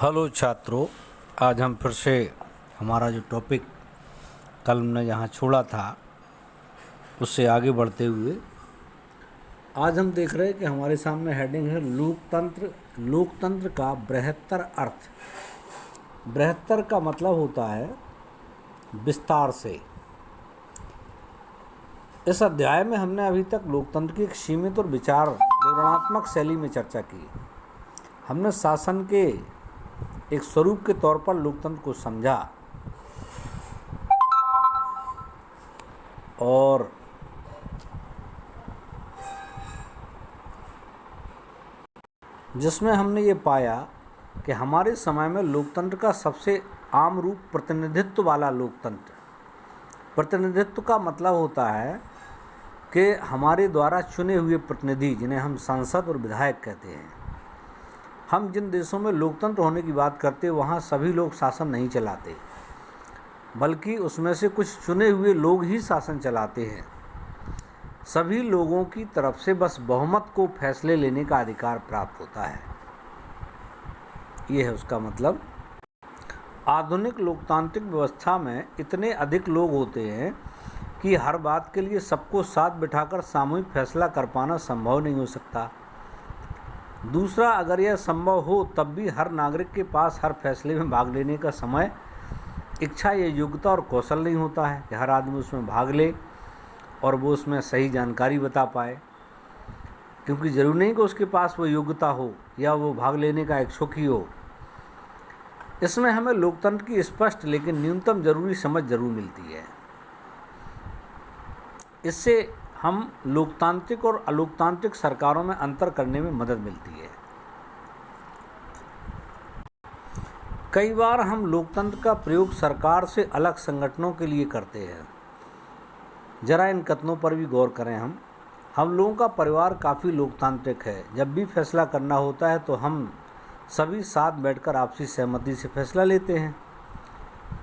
Hello छात्रों, आज हम फिर से हमारा जो टॉपिक कल हमने जहाँ छोड़ा था उससे आगे बढ़ते हुए आज हम देख रहे हैं कि हमारे सामने हेडिंग है लोकतंत्र का बृहत्तर अर्थ। बृहत्तर का मतलब होता है विस्तार से। इस अध्याय में हमने अभी तक लोकतंत्र की एक सीमित और विवरणात्मक शैली में चर्चा की। हमने शासन के एक स्वरूप के तौर पर लोकतंत्र को समझा और जिसमें हमने ये पाया कि हमारे समय में लोकतंत्र का सबसे आम रूप प्रतिनिधित्व वाला लोकतंत्र। प्रतिनिधित्व का मतलब होता है कि हमारे द्वारा चुने हुए प्रतिनिधि, जिन्हें हम सांसद और विधायक कहते हैं। हम जिन देशों में लोकतंत्र होने की बात करते हैं वहाँ सभी लोग शासन नहीं चलाते, बल्कि उसमें से कुछ चुने हुए लोग ही शासन चलाते हैं। सभी लोगों की तरफ से बस बहुमत को फैसले लेने का अधिकार प्राप्त होता है। ये है उसका मतलब। आधुनिक लोकतांत्रिक व्यवस्था में इतने अधिक लोग होते हैं कि हर बात के लिए सबको साथ बिठाकर सामूहिक फैसला कर पाना संभव नहीं हो सकता। दूसरा, अगर यह संभव हो तब भी हर नागरिक के पास हर फैसले में भाग लेने का समय, इच्छा या योग्यता और कौशल नहीं होता है कि हर आदमी उसमें भाग ले और वो उसमें सही जानकारी बता पाए, क्योंकि ज़रूरी नहीं कि उसके पास वो योग्यता हो या वो भाग लेने का इच्छुक ही हो। इसमें हमें लोकतंत्र की स्पष्ट लेकिन न्यूनतम जरूरी समझ जरूर मिलती है। इससे हम लोकतांत्रिक और अलोकतांत्रिक सरकारों में अंतर करने में मदद मिलती है। कई बार हम लोकतंत्र का प्रयोग सरकार से अलग संगठनों के लिए करते हैं। जरा इन कथनों पर भी गौर करें। हम लोगों का परिवार काफ़ी लोकतांत्रिक है। जब भी फैसला करना होता है तो हम सभी साथ बैठकर आपसी सहमति से फैसला लेते हैं।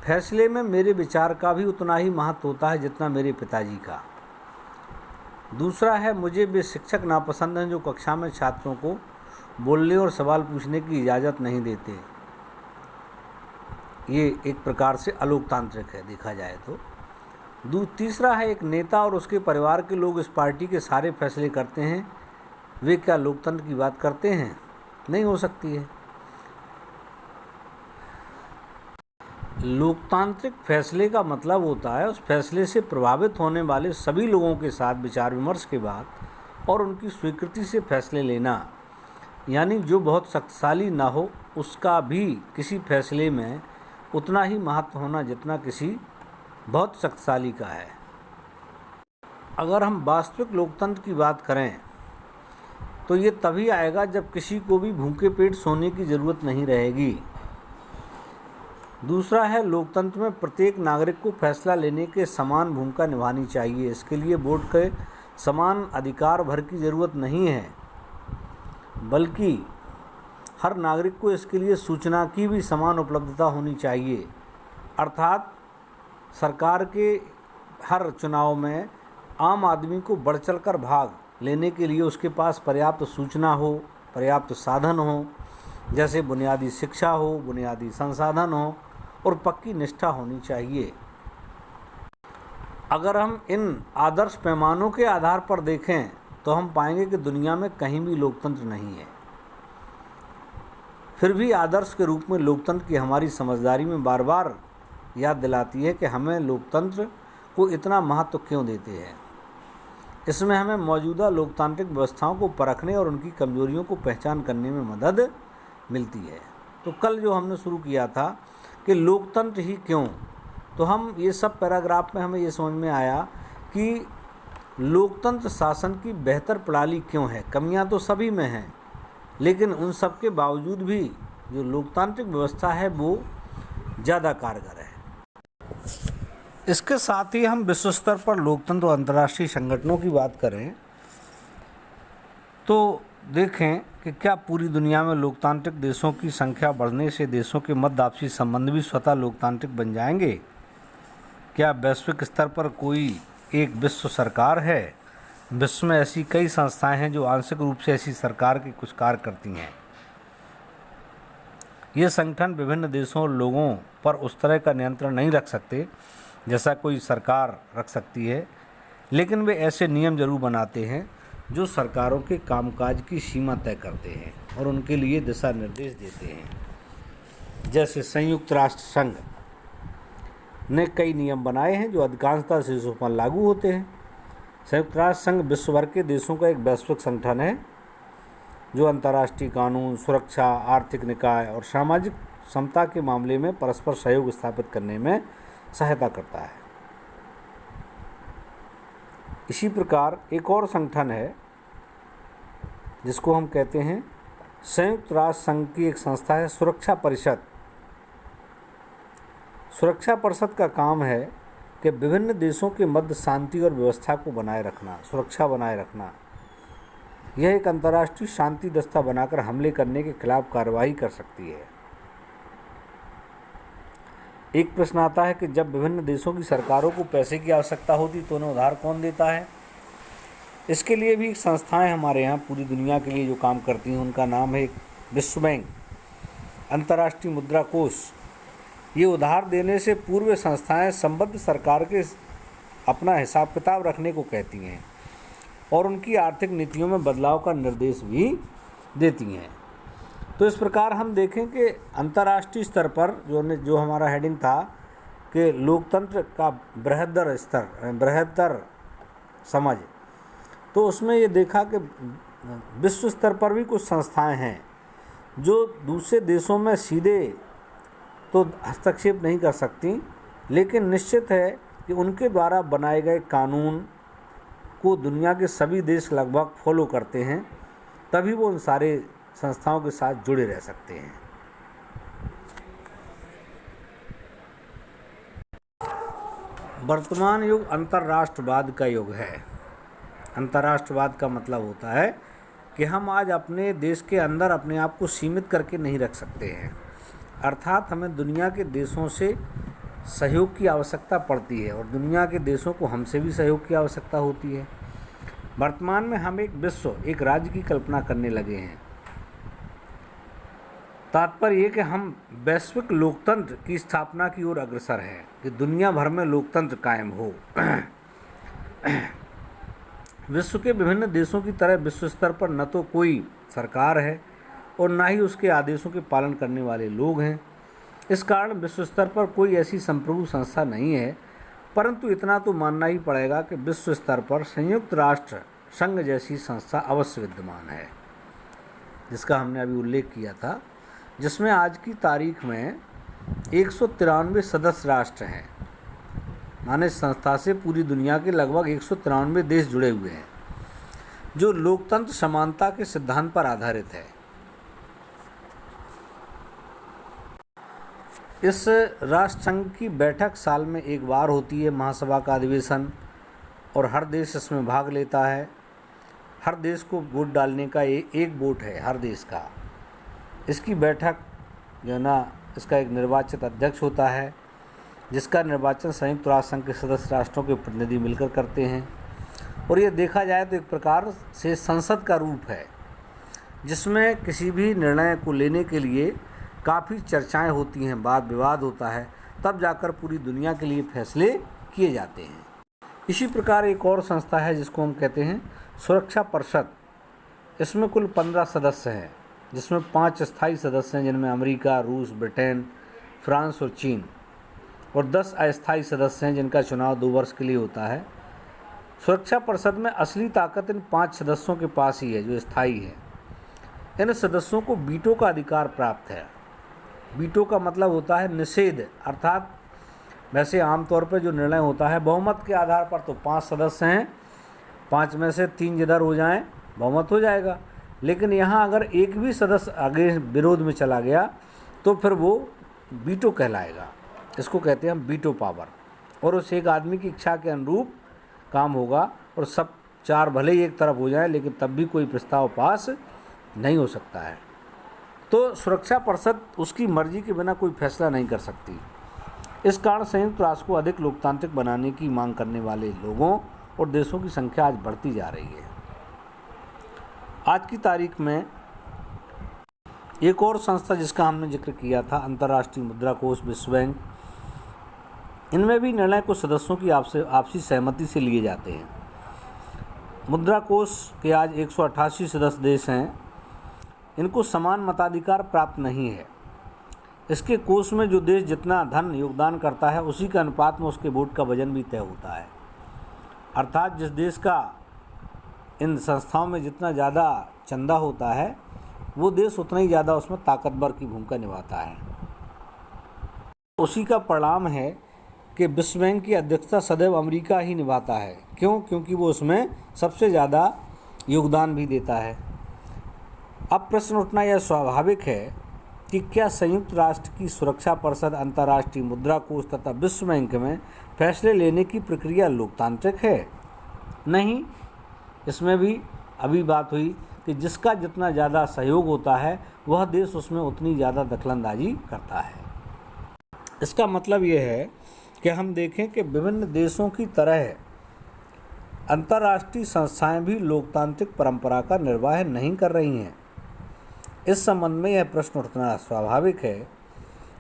फैसले में मेरे विचार का भी उतना ही महत्व होता है जितना मेरे पिताजी का। दूसरा है, मुझे वे शिक्षक नापसंद हैं जो कक्षा में छात्रों को बोलने और सवाल पूछने की इजाज़त नहीं देते। ये एक प्रकार से अलोकतांत्रिक है देखा जाए तो। तीसरा है, एक नेता और उसके परिवार के लोग इस पार्टी के सारे फैसले करते हैं। वे क्या लोकतंत्र की बात करते हैं? नहीं हो सकती है। लोकतांत्रिक फैसले का मतलब होता है उस फैसले से प्रभावित होने वाले सभी लोगों के साथ विचार विमर्श के बाद और उनकी स्वीकृति से फैसले लेना। यानी जो बहुत शक्तिशाली ना हो उसका भी किसी फैसले में उतना ही महत्व होना जितना किसी बहुत शक्तिशाली का है। अगर हम वास्तविक लोकतंत्र की बात करें तो ये तभी आएगा जब किसी को भी भूखे पेट सोने की ज़रूरत नहीं रहेगी। दूसरा है, लोकतंत्र में प्रत्येक नागरिक को फैसला लेने के समान भूमिका निभानी चाहिए। इसके लिए वोट के समान अधिकार भर की ज़रूरत नहीं है, बल्कि हर नागरिक को इसके लिए सूचना की भी समान उपलब्धता होनी चाहिए। अर्थात सरकार के हर चुनाव में आम आदमी को बढ़ चढ़कर भाग लेने के लिए उसके पास पर्याप्त सूचना हो, पर्याप्त साधन हो, जैसे बुनियादी शिक्षा हो, बुनियादी संसाधन हो और पक्की निष्ठा होनी चाहिए। अगर हम इन आदर्श पैमानों के आधार पर देखें तो हम पाएंगे कि दुनिया में कहीं भी लोकतंत्र नहीं है। फिर भी आदर्श के रूप में लोकतंत्र की हमारी समझदारी में बार बार याद दिलाती है कि हमें लोकतंत्र को इतना महत्व क्यों देते हैं। इसमें हमें मौजूदा लोकतांत्रिक व्यवस्थाओं को परखने और उनकी कमजोरियों को पहचान करने में मदद मिलती है। तो कल जो हमने शुरू किया था कि लोकतंत्र ही क्यों, तो हम ये सब पैराग्राफ में हमें ये समझ में आया कि लोकतंत्र शासन की बेहतर प्रणाली क्यों है। कमियां तो सभी में हैं, लेकिन उन सब के बावजूद भी जो लोकतांत्रिक व्यवस्था है वो ज़्यादा कारगर है। इसके साथ ही हम विश्व स्तर पर लोकतंत्र और अंतर्राष्ट्रीय संगठनों की बात करें तो देखें कि क्या पूरी दुनिया में लोकतांत्रिक देशों की संख्या बढ़ने से देशों के मध्य आपसी संबंध भी स्वतः लोकतांत्रिक बन जाएंगे? क्या वैश्विक स्तर पर कोई एक विश्व सरकार है? विश्व में ऐसी कई संस्थाएं हैं जो आंशिक रूप से ऐसी सरकार के कुछ कार्य करती हैं। ये संगठन विभिन्न देशों और लोगों पर उस तरह का नियंत्रण नहीं रख सकते जैसा कोई सरकार रख सकती है, लेकिन वे ऐसे नियम जरूर बनाते हैं जो सरकारों के कामकाज की सीमा तय करते हैं और उनके लिए दिशा निर्देश देते हैं। जैसे संयुक्त राष्ट्र संघ ने कई नियम बनाए हैं जो अधिकांशतः देशों पर लागू होते हैं। संयुक्त राष्ट्र संघ विश्व भर के देशों का एक वैश्विक संगठन है जो अंतर्राष्ट्रीय कानून, सुरक्षा, आर्थिक निकाय और सामाजिक समता के मामले में परस्पर सहयोग स्थापित करने में सहायता करता है। इसी प्रकार एक और संगठन है जिसको हम कहते हैं संयुक्त राष्ट्र संघ की एक संस्था है सुरक्षा परिषद। सुरक्षा परिषद का काम है कि विभिन्न देशों के मध्य शांति और व्यवस्था को बनाए रखना, सुरक्षा बनाए रखना। यह एक अंतर्राष्ट्रीय शांति दस्ता बनाकर हमले करने के खिलाफ कार्रवाई कर सकती है। एक प्रश्न आता है कि जब विभिन्न देशों की सरकारों को पैसे की आवश्यकता होती तो उन्हें उधार कौन देता है? इसके लिए भी संस्थाएं हमारे यहाँ पूरी दुनिया के लिए जो काम करती हैं उनका नाम है विश्व बैंक, अंतर्राष्ट्रीय मुद्रा कोष। ये उधार देने से पूर्व संस्थाएं संबद्ध सरकार के अपना हिसाब किताब रखने को कहती हैं और उनकी आर्थिक नीतियों में बदलाव का निर्देश भी देती हैं। तो इस प्रकार हम देखें कि अंतर्राष्ट्रीय स्तर पर जो हमारा हेडिंग था कि लोकतंत्र का बृहत्तर समझ, तो उसमें ये देखा कि विश्व स्तर पर भी कुछ संस्थाएं हैं जो दूसरे देशों में सीधे तो हस्तक्षेप नहीं कर सकती, लेकिन निश्चित है कि उनके द्वारा बनाए गए कानून को दुनिया के सभी देश लगभग फॉलो करते हैं, तभी वो उन सारे संस्थाओं के साथ जुड़े रह सकते हैं। वर्तमान युग अंतर्राष्ट्रवाद का युग है। अंतर्राष्ट्रवाद का मतलब होता है कि हम आज अपने देश के अंदर अपने आप को सीमित करके नहीं रख सकते हैं, अर्थात हमें दुनिया के देशों से सहयोग की आवश्यकता पड़ती है और दुनिया के देशों को हमसे भी सहयोग की आवश्यकता होती है। वर्तमान में हम एक विश्व, एक राज्य की कल्पना करने लगे हैं। तात्पर्य ये कि हम वैश्विक लोकतंत्र की स्थापना की ओर अग्रसर हैं कि दुनिया भर में लोकतंत्र कायम हो। विश्व के विभिन्न देशों की तरह विश्व स्तर पर न तो कोई सरकार है और न ही उसके आदेशों के पालन करने वाले लोग हैं। इस कारण विश्व स्तर पर कोई ऐसी संप्रभु संस्था नहीं है, परंतु इतना तो मानना ही पड़ेगा कि विश्व स्तर पर संयुक्त राष्ट्र संघ जैसी संस्था अवश्य विद्यमान है, जिसका हमने अभी उल्लेख किया था, जिसमें आज की तारीख में 193 सदस्य राष्ट्र हैं। माने संस्था से पूरी दुनिया के लगभग 193 देश जुड़े हुए हैं, जो लोकतंत्र समानता के सिद्धांत पर आधारित है। इस राष्ट्र संघ की बैठक साल में एक बार होती है, महासभा का अधिवेशन, और हर देश इसमें भाग लेता है। हर देश को वोट डालने का एक वोट है हर देश का। इसकी बैठक जो है ना, इसका एक निर्वाचित अध्यक्ष होता है, जिसका निर्वाचन संयुक्त राष्ट्र संघ के सदस्य राष्ट्रों के प्रतिनिधि मिलकर करते हैं। और ये देखा जाए तो एक प्रकार से संसद का रूप है, जिसमें किसी भी निर्णय को लेने के लिए काफ़ी चर्चाएं होती हैं, वाद विवाद होता है, तब जाकर पूरी दुनिया के लिए फैसले किए जाते हैं। इसी प्रकार एक और संस्था है जिसको हम कहते हैं सुरक्षा परिषद। इसमें कुल 15 सदस्य हैं, जिसमें 5 स्थायी सदस्य हैं, जिनमें अमेरिका, रूस, ब्रिटेन, फ्रांस और चीन, और 10 अस्थायी सदस्य हैं जिनका चुनाव 2 वर्ष के लिए होता है। सुरक्षा परिषद में असली ताकत इन 5 सदस्यों के पास ही है जो स्थायी है। इन सदस्यों को वीटो का अधिकार प्राप्त है। वीटो का मतलब होता है निषेध, अर्थात वैसे आमतौर पर जो निर्णय होता है बहुमत के आधार पर, तो 5 सदस्य हैं, 5 में से 3 जिधर हो जाएं बहुमत हो जाएगा। लेकिन यहाँ अगर एक भी सदस्य आगे विरोध में चला गया तो फिर वो वीटो कहलाएगा। इसको कहते हैं हम वीटो पावर, और उस एक आदमी की इच्छा के अनुरूप काम होगा, और सब 4 भले ही एक तरफ हो जाए लेकिन तब भी कोई प्रस्ताव पास नहीं हो सकता है। तो सुरक्षा परिषद उसकी मर्जी के बिना कोई फैसला नहीं कर सकती। इस कारण संयुक्त राष्ट्र को अधिक लोकतांत्रिक बनाने की मांग करने वाले लोगों और देशों की संख्या आज बढ़ती जा रही है। आज की तारीख में एक और संस्था जिसका हमने जिक्र किया था, अंतर्राष्ट्रीय मुद्रा कोष, विश्व बैंक, इनमें भी निर्णय कुछ सदस्यों की आपसी सहमति से लिए जाते हैं। मुद्रा कोष के आज 188 सदस्य देश हैं। इनको समान मताधिकार प्राप्त नहीं है। इसके कोष में जो देश जितना धन योगदान करता है उसी के अनुपात में उसके वोट का वजन भी तय होता है। अर्थात जिस देश का इन संस्थाओं में जितना ज़्यादा चंदा होता है वो देश उतना ही ज़्यादा उसमें ताकतवर की भूमिका निभाता है। उसी का परिणाम है कि विश्व बैंक की अध्यक्षता सदैव अमेरिका ही निभाता है। क्यों? क्योंकि वो उसमें सबसे ज़्यादा योगदान भी देता है। अब प्रश्न उठना यह स्वाभाविक है कि क्या संयुक्त राष्ट्र की सुरक्षा परिषद, अंतर्राष्ट्रीय मुद्रा कोष तथा विश्व बैंक में फैसले लेने की प्रक्रिया लोकतांत्रिक है? नहीं। इसमें भी अभी बात हुई कि जिसका जितना ज़्यादा सहयोग होता है वह देश उसमें उतनी ज़्यादा दखलंदाजी करता है। इसका मतलब यह है कि हम देखें कि विभिन्न देशों की तरह अंतर्राष्ट्रीय संस्थाएं भी लोकतांत्रिक परंपरा का निर्वाह नहीं कर रही हैं। इस संबंध में यह प्रश्न उठना स्वाभाविक है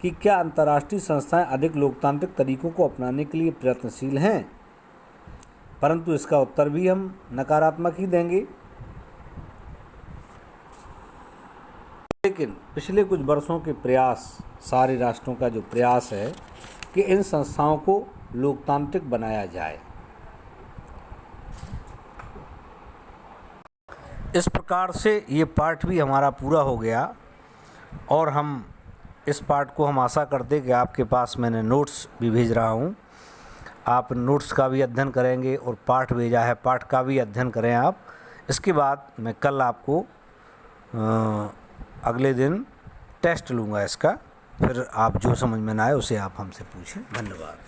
कि क्या अंतर्राष्ट्रीय संस्थाएं अधिक लोकतांत्रिक तरीकों को अपनाने के लिए प्रयत्नशील हैं? परंतु इसका उत्तर भी हम नकारात्मक ही देंगे। लेकिन पिछले कुछ वर्षों के प्रयास, सारे राष्ट्रों का जो प्रयास है कि इन संस्थाओं को लोकतांत्रिक बनाया जाए। इस प्रकार से ये पाठ भी हमारा पूरा हो गया और हम इस पाठ को हम आशा करते कि आपके पास मैंने नोट्स भी भेज रहा हूँ। आप नोट्स का भी अध्ययन करेंगे और पाठ भेजा है, पाठ का भी अध्ययन करें आप। इसके बाद मैं कल आपको अगले दिन टेस्ट लूँगा इसका, फिर आप जो समझ में ना आए उसे आप हमसे पूछें। धन्यवाद।